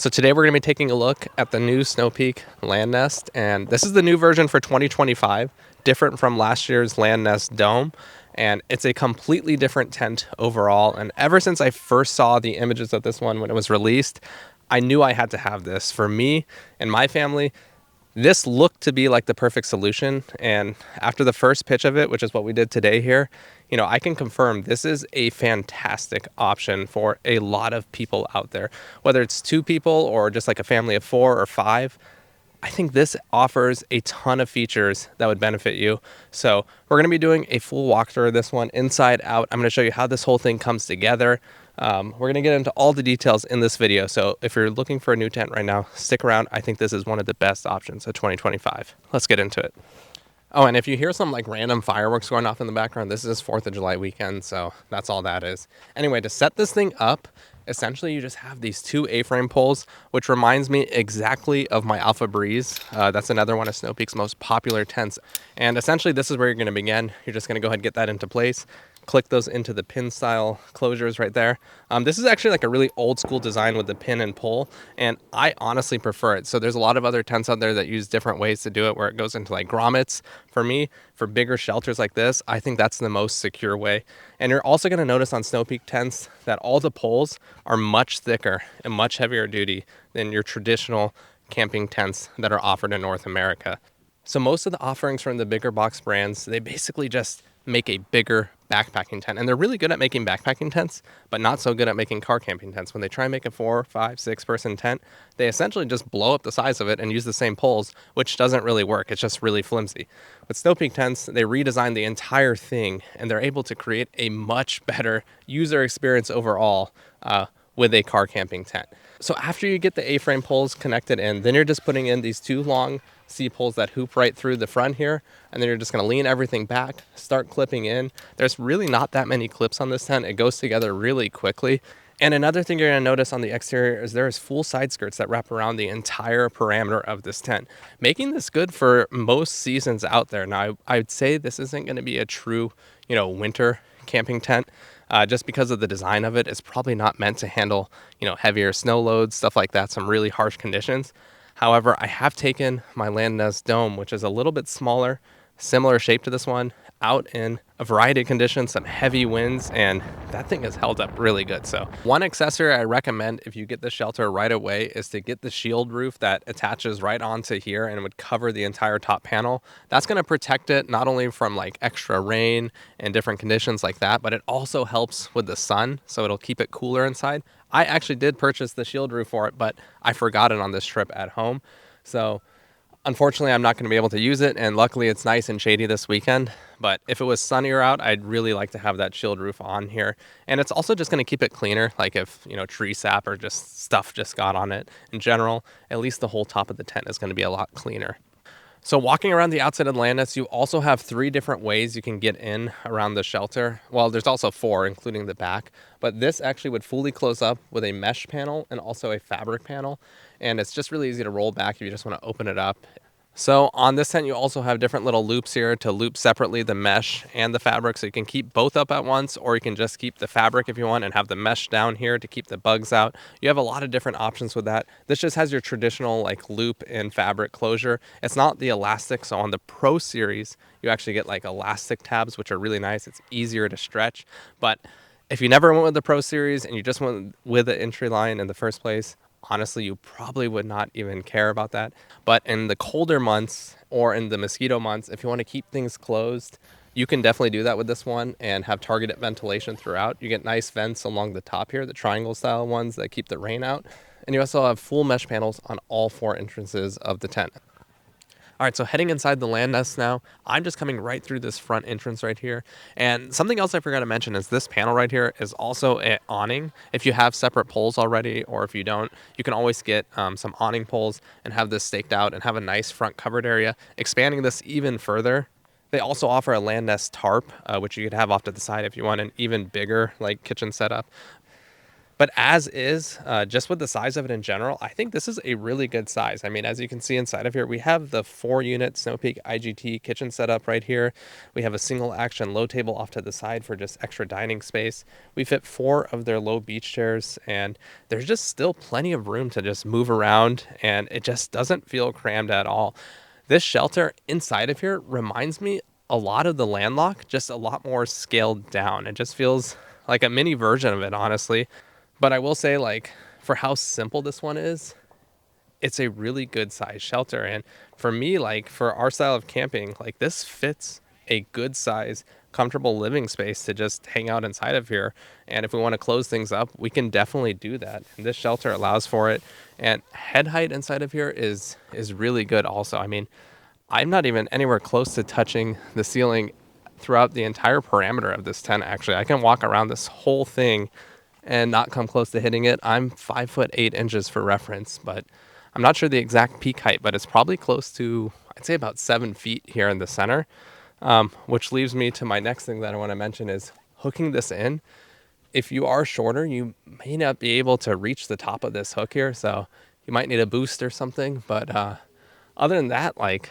So today we're going to be taking a look at the new Snow Peak Land Nest, and this is the new version for 2025, different from last year's Land Nest Dome, and it's a completely different tent overall. And ever since I first saw the images of this one when it was released, I knew I had to have this for me and my family. This looked to be like the perfect solution, and after the first pitch of it, which is what we did today here, I can confirm this is a fantastic option for a lot of people out there. Whether it's two people or just like a family of 4 or 5, I think this offers a ton of features that would benefit you. So we're going to be doing a full walkthrough of this one inside out. I'm going to show you how this whole thing comes together. We're going to get into all the details in this video. So if you're looking for a new tent right now, stick around. I think this is one of the best options of 2025. Let's get into it. Oh, and if you hear some like random fireworks going off in the background, this is 4th of July weekend, so that's all that is. Anyway, to set this thing up, essentially you just have these 2 A-frame poles, which reminds me exactly of my Alpha Breeze. That's another one of Snow Peak's most popular tents. And essentially this is where you're going to begin. You're just going to go ahead and get that into place. Click those into the pin style closures right there. This is actually like a really old school design with the pin and pull, and I honestly prefer it. So there's a lot of other tents out there that use different ways to do it, where it goes into like grommets. For me, for bigger shelters like this, I think that's the most secure way. And you're also going to notice on Snow Peak tents that all the poles are much thicker and much heavier duty than your traditional camping tents that are offered in North America. So most of the offerings from the bigger box brands, they basically just make a bigger backpacking tent, and they're really good at making backpacking tents, but not so good at making car camping tents. When they try and make a 4, 5, 6 person tent, they essentially just blow up the size of it and use the same poles, which doesn't really work. It's just really flimsy. With Snow Peak tents, they redesigned the entire thing, and they're able to create a much better user experience overall with a car camping tent. So after you get the A-frame poles connected in, then you're just putting in these 2 long C poles that hoop right through the front here, and then you're just going to lean everything back, start clipping in. There's really not that many clips on this tent. It goes together really quickly. And another thing you're going to notice on the exterior is there is full side skirts that wrap around the entire parameter of this tent, making this good for most seasons out there. Now, I'd say this isn't going to be a true, winter camping tent. Just because of the design of it, it's probably not meant to handle, heavier snow loads, stuff like that, some really harsh conditions. However, I have taken my Land Nest Dome, which is a little bit smaller, similar shape to this one, out in a variety of conditions, some heavy winds, and that thing has held up really good. So one accessory I recommend if you get the shelter right away is to get the shield roof that attaches right onto here and would cover the entire top panel. That's going to protect it not only from like extra rain and different conditions like that, but it also helps with the sun, so it'll keep it cooler inside. I actually did purchase the shield roof for it, but I forgot it on this trip at home. So unfortunately, I'm not going to be able to use it, and luckily it's nice and shady this weekend. But if it was sunnier out, I'd really like to have that shield roof on here. And it's also just going to keep it cleaner, like if, tree sap or just stuff just got on it in general, at least the whole top of the tent is going to be a lot cleaner. So walking around the outside of the Land Nest, you also have 3 different ways you can get in around the shelter. Well, there's also 4, including the back. But this actually would fully close up with a mesh panel and also a fabric panel. And it's just really easy to roll back if you just want to open it up. So on this tent, you also have different little loops here to loop separately the mesh and the fabric, so you can keep both up at once, or you can just keep the fabric if you want and have the mesh down here to keep the bugs out. You have a lot of different options with that. This just has your traditional like loop and fabric closure. It's not the elastic, so on the Pro Series, you actually get like elastic tabs, which are really nice. It's easier to stretch, but if you never went with the Pro Series and you just went with the entry line in the first place, honestly, you probably would not even care about that. But in the colder months or in the mosquito months, if you want to keep things closed, you can definitely do that with this one and have targeted ventilation throughout. You get nice vents along the top here, the triangle style ones that keep the rain out. And you also have full mesh panels on all 4 entrances of the tent. All right, so heading inside the Land Nest now, I'm just coming right through this front entrance right here. And something else I forgot to mention is this panel right here is also an awning. If you have separate poles already, or if you don't, you can always get some awning poles and have this staked out and have a nice front covered area. Expanding this even further, they also offer a Land Nest tarp, which you could have off to the side if you want an even bigger like kitchen setup. But as is, just with the size of it in general, I think this is a really good size. I mean, as you can see inside of here, we have the 4-unit Snow Peak IGT kitchen setup right here. We have a single action low table off to the side for just extra dining space. We fit 4 of their low beach chairs, and there's just still plenty of room to just move around, and it just doesn't feel crammed at all. This shelter inside of here reminds me a lot of the Landlock, just a lot more scaled down. It just feels like a mini version of it, honestly. But I will say, like, for how simple this one is, it's a really good size shelter. And for me, like, for our style of camping, like, this fits a good size, comfortable living space to just hang out inside of here. And if we want to close things up, we can definitely do that. And this shelter allows for it. And head height inside of here is really good also. I mean, I'm not even anywhere close to touching the ceiling throughout the entire parameter of this tent, actually. I can walk around this whole thing and not come close to hitting it. I'm 5'8" for reference, but I'm not sure the exact peak height, but it's probably close to, I'd say about 7 feet here in the center. Which leaves me to my next thing that I want to mention is hooking this in. If you are shorter, you may not be able to reach the top of this hook here, so you might need a boost or something. But other than that, like,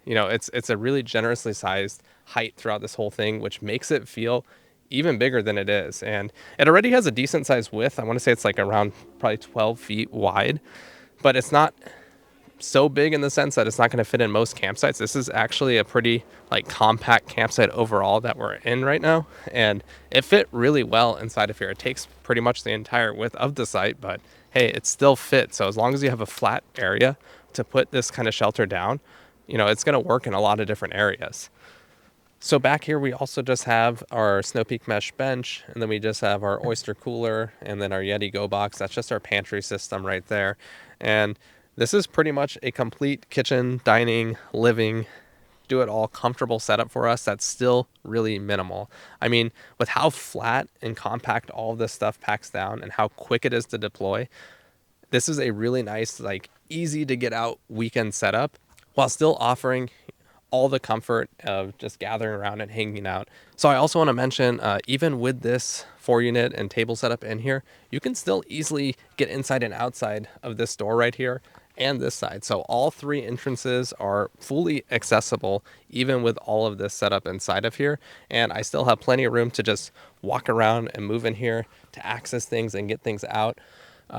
it's a really generously sized height throughout this whole thing, which makes it feel even bigger than it is. And it already has a decent sized width. I want to say it's like around probably 12 feet wide, but it's not so big in the sense that it's not going to fit in most campsites. This is actually a pretty like compact campsite overall that we're in right now, and it fit really well inside of here. It takes pretty much the entire width of the site, but hey, it still fits. So as long as you have a flat area to put this kind of shelter down, it's going to work in a lot of different areas. So back here, we also just have our Snow Peak mesh bench, and then we just have our Oyster cooler, and then our Yeti Go box. That's just our pantry system right there. And this is pretty much a complete kitchen, dining, living, do it all comfortable setup for us that's still really minimal. I mean, with how flat and compact all of this stuff packs down and how quick it is to deploy, this is a really nice, like, easy to get out weekend setup while still offering all the comfort of just gathering around and hanging out. So I also want to mention, even with this 4-unit and table setup in here, you can still easily get inside and outside of this door right here and this side. So all 3 entrances are fully accessible, even with all of this setup inside of here. And I still have plenty of room to just walk around and move in here to access things and get things out.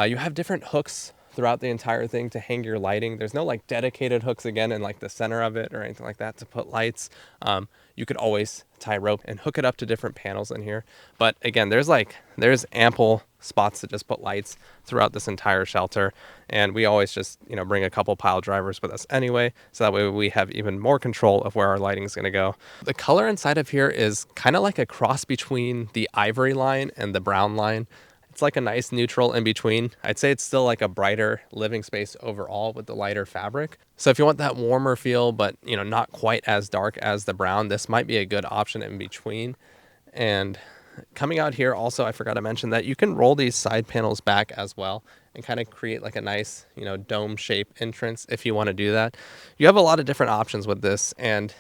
You have different hooks throughout the entire thing to hang your lighting. There's no like dedicated hooks again in like the center of it or anything like that to put lights. You could always tie rope and hook it up to different panels in here. But again, there's ample spots to just put lights throughout this entire shelter. And we always just, bring a couple pile drivers with us anyway. So that way we have even more control of where our lighting is going to go. The color inside of here is kind of like a cross between the ivory line and the brown line. It's like a nice neutral in between. I'd say it's still like a brighter living space overall with the lighter fabric. So if you want that warmer feel, but not quite as dark as the brown, this might be a good option in between. And coming out here also, I forgot to mention that you can roll these side panels back as well and kind of create like a nice, dome shape entrance if you want to do that. You have a lot of different options with this, and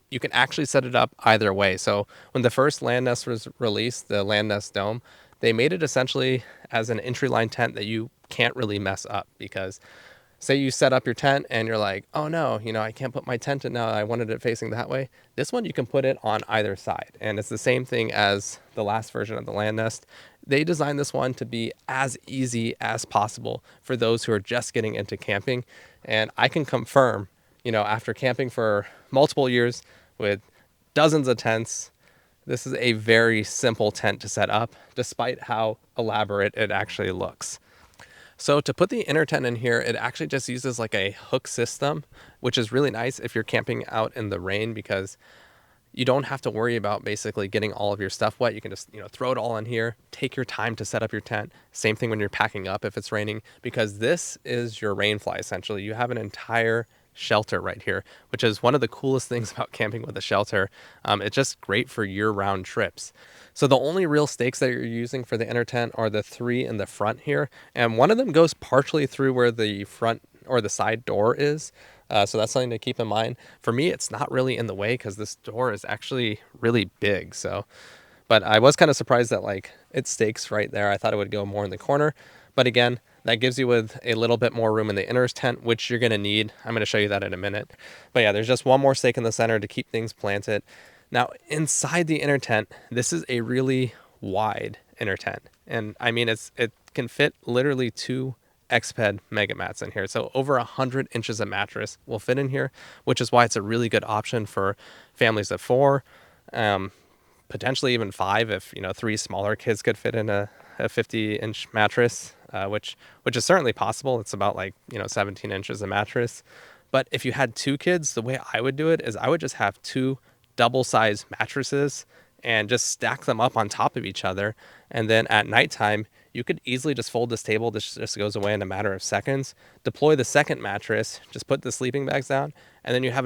you can actually set it up either way. So when the first Land Nest was released, the Land Nest Dome, they made it essentially as an entry line tent that you can't really mess up, because say you set up your tent and you're like, oh no, I can't put my tent in now. I wanted it facing that way. This one, you can put it on either side. And it's the same thing as the last version of the Land Nest. They designed this one to be as easy as possible for those who are just getting into camping. And I can confirm, after camping for multiple years with dozens of tents, this is a very simple tent to set up, despite how elaborate it actually looks. So to put the inner tent in here, it actually just uses like a hook system, which is really nice if you're camping out in the rain, because you don't have to worry about basically getting all of your stuff wet. You can just, throw it all in here, take your time to set up your tent. Same thing when you're packing up if it's raining, because this is your rain fly essentially. You have an entire shelter right here, which is one of the coolest things about camping with a shelter. It's just great for year-round trips. So the only real stakes that you're using for the inner tent are the 3 in the front here, and one of them goes partially through where the front or the side door is. So that's something to keep in mind. For me, it's not really in the way because this door is actually really big. So, But I was kind of surprised that like it stakes right there. I thought it would go more in the corner. But again, that gives you with a little bit more room in the inner tent, which you're going to need. I'm going to show you that in a minute. But yeah, there's just one more stake in the center to keep things planted. Now, inside the inner tent, this is a really wide inner tent. And I mean, it can fit literally 2 Xped mega mats in here. So over 100 inches of mattress will fit in here, which is why it's a really good option for families of 4, potentially even 5 if, 3 smaller kids could fit in a 50-inch mattress, which is certainly possible. It's about like, 17 inches of mattress. But if you had 2 kids, the way I would do it is I would just have 2 double-sized mattresses and just stack them up on top of each other. And then at nighttime, you could easily just fold this table. This just goes away in a matter of seconds. Deploy the second mattress, just put the sleeping bags down, and then you have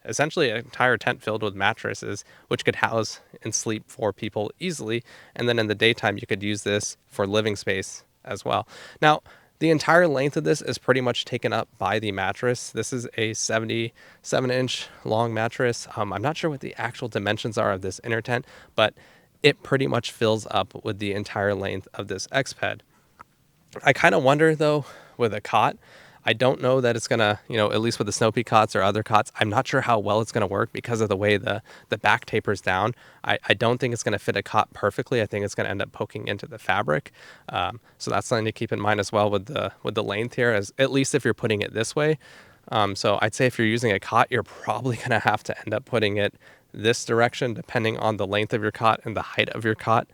essentially an entire tent filled with mattresses, which could house and sleep 4 people easily. And then in the daytime, you could use this for living space as well. Now, the entire length of this is pretty much taken up by the mattress. This is a 77-inch long mattress. I'm not sure what the actual dimensions are of this inner tent, but it pretty much fills up with the entire length of this Xped. I kind of wonder, though, with a cot, I don't know that it's going to, at least with the Snow Peak cots or other cots, I'm not sure how well it's going to work because of the way the back tapers down. I don't think it's going to fit a cot perfectly. I think it's going to end up poking into the fabric. So that's something to keep in mind as well with the length here, as at least if you're putting it this way. So I'd say if you're using a cot, you're probably going to have to end up putting it this direction, depending on the length of your cot and the height of your cot.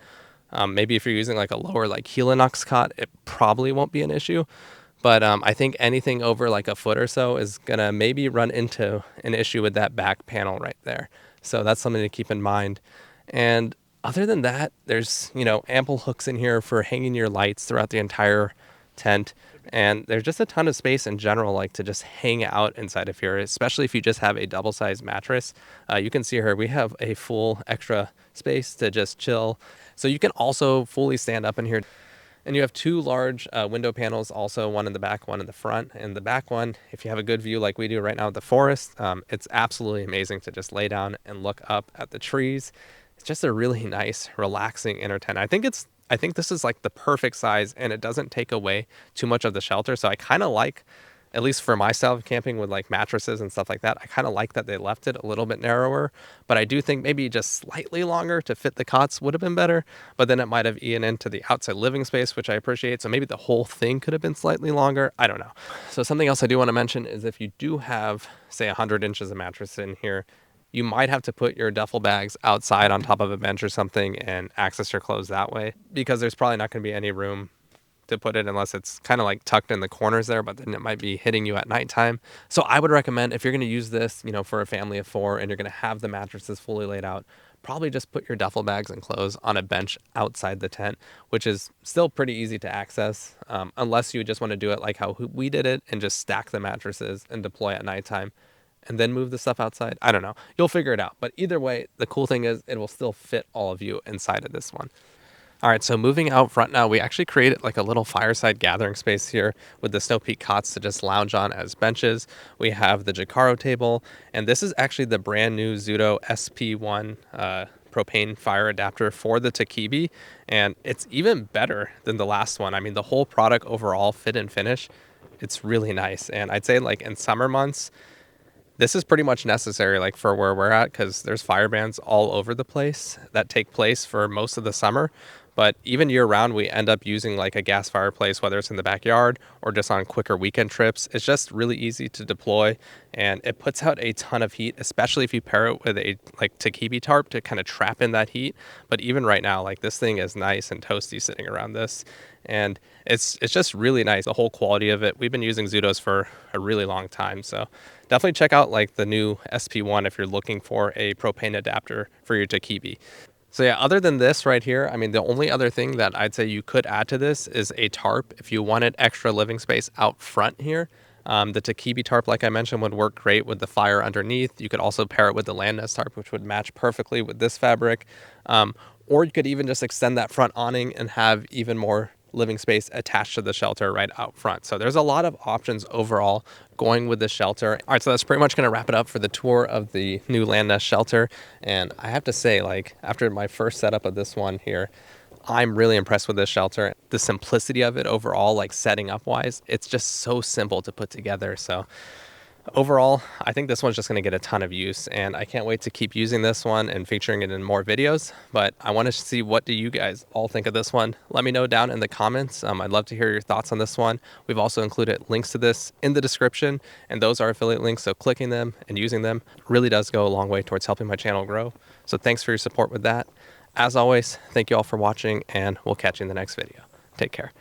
Maybe if you're using like a lower like Helinox cot, it probably won't be an issue. But I think anything over like a foot or so is going to maybe run into an issue with that back panel right there. So that's something to keep in mind. And other than that, there's, ample hooks in here for hanging your lights throughout the entire tent. And there's just a ton of space in general, like to just hang out inside of here, especially if you just have a double-sized mattress. You can see here, we have a full extra space to just chill. So you can also fully stand up in here. And you have 2 large window panels, also one in the back, one in the front. And the back one, if you have a good view like we do right now at the forest, it's absolutely amazing to just lay down and look up at the trees. It's just a really nice, relaxing inner tent. I think this is like the perfect size, and it doesn't take away too much of the shelter. So I kind of like, at least for my style of camping with like mattresses and stuff like that, I kind of like that they left it a little bit narrower. But I do think maybe just slightly longer to fit the cots would have been better. But then it might have eaten into the outside living space, which I appreciate. So maybe the whole thing could have been slightly longer. I don't know. So something else I do want to mention is if you do have, say, 100 inches of mattress in here, you might have to put your duffel bags outside on top of a bench or something and access your clothes that way, because there's probably not going to be any room to put it unless it's kind of like tucked in the corners there, but then it might be hitting you at nighttime. So I would recommend, if you're going to use this, for a family of 4 and you're going to have the mattresses fully laid out, probably just put your duffel bags and clothes on a bench outside the tent, which is still pretty easy to access, unless you just want to do it like how we did it and just stack the mattresses and deploy at nighttime and then move the stuff outside. I don't know. You'll figure it out. But either way, the cool thing is it will still fit all of you inside of this one. All right, so moving out front now, we actually created like a little fireside gathering space here with the Snow Peak cots to just lounge on as benches. We have the Jacaro table, and this is actually the brand new Zutto SP1 propane fire adapter for the Takibi, and it's even better than the last one. I mean, the whole product overall, fit and finish, it's really nice. And I'd say like in summer months, this is pretty much necessary, like for where we're at, because there's fire bans all over the place that take place for most of the summer. But even year round, we end up using like a gas fireplace, whether it's in the backyard or just on quicker weekend trips. It's just really easy to deploy, and it puts out a ton of heat, especially if you pair it with a like Takibi tarp to kind of trap in that heat. But even right now, like this thing is nice and toasty sitting around this, and it's just really nice. The whole quality of it. We've been using Zuttos for a really long time, so definitely check out like the new SP1 if you're looking for a propane adapter for your Takibi. So yeah, other than this right here, I mean, the only other thing that I'd say you could add to this is a tarp if you wanted extra living space out front here. The Takibi tarp, like I mentioned, would work great with the fire underneath. You could also pair it with the land nest tarp, which would match perfectly with this fabric. Or you could even just extend that front awning and have even more living space attached to the shelter right out front. So there's a lot of options overall going with this shelter. All right, so that's pretty much going to wrap it up for the tour of the new Land Nest shelter. And I have to say, like, after my first setup of this one here, I'm really impressed with this shelter. The simplicity of it overall, like setting up wise, it's just so simple to put together. So overall, I think this one's just going to get a ton of use, and I can't wait to keep using this one and featuring it in more videos. But I want to see, what do you guys all think of this one? Let me know down in the comments. I'd love to hear your thoughts on this one. We've also included links to this in the description, and those are affiliate links, so clicking them and using them really does go a long way towards helping my channel grow. So thanks for your support with that. As always, thank you all for watching, and we'll catch you in the next video. Take care.